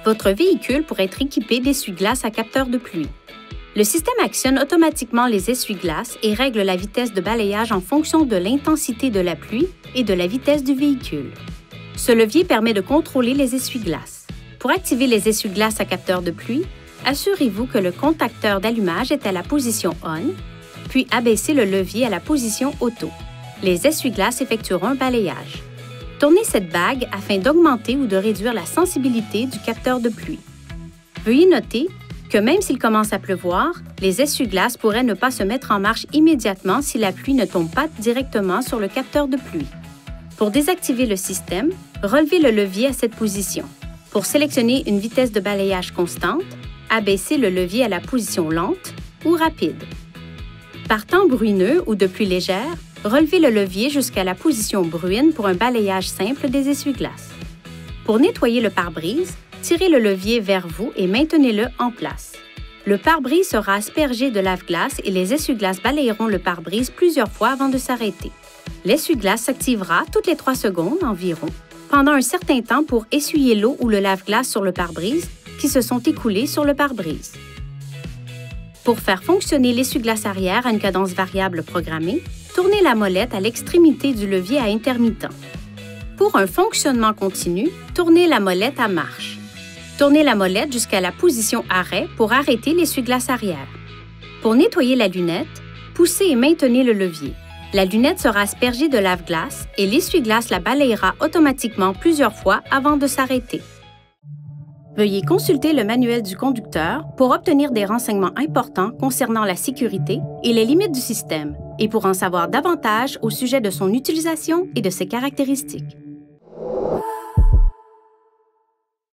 Votre véhicule pourrait être équipé d'essuie-glaces à capteur de pluie. Le système actionne automatiquement les essuie-glaces et règle la vitesse de balayage en fonction de l'intensité de la pluie et de la vitesse du véhicule. Ce levier permet de contrôler les essuie-glaces. Pour activer les essuie-glaces à capteur de pluie, assurez-vous que le contacteur d'allumage est à la position ON, puis abaissez le levier à la position Auto. Les essuie-glaces effectueront un balayage. Tournez cette bague afin d'augmenter ou de réduire la sensibilité du capteur de pluie. Veuillez noter que même s'il commence à pleuvoir, les essuie-glaces pourraient ne pas se mettre en marche immédiatement si la pluie ne tombe pas directement sur le capteur de pluie. Pour désactiver le système, relevez le levier à cette position. Pour sélectionner une vitesse de balayage constante, abaissez le levier à la position lente ou rapide. Par temps bruineux ou de pluie légère, relevez le levier jusqu'à la position bruine pour un balayage simple des essuie-glaces. Pour nettoyer le pare-brise, tirez le levier vers vous et maintenez-le en place. Le pare-brise sera aspergé de lave-glace et les essuie-glaces balayeront le pare-brise plusieurs fois avant de s'arrêter. L'essuie-glace s'activera toutes les 3 secondes environ, pendant un certain temps pour essuyer l'eau ou le lave-glace sur le pare-brise qui se sont écoulés sur le pare-brise. Pour faire fonctionner l'essuie-glace arrière à une cadence variable programmée, tournez la molette à l'extrémité du levier à intermittent. Pour un fonctionnement continu, tournez la molette à marche. Tournez la molette jusqu'à la position arrêt pour arrêter l'essuie-glace arrière. Pour nettoyer la lunette, poussez et maintenez le levier. La lunette sera aspergée de lave-glace et l'essuie-glace la balayera automatiquement plusieurs fois avant de s'arrêter. Veuillez consulter le manuel du conducteur pour obtenir des renseignements importants concernant la sécurité et les limites du système et pour en savoir davantage au sujet de son utilisation et de ses caractéristiques.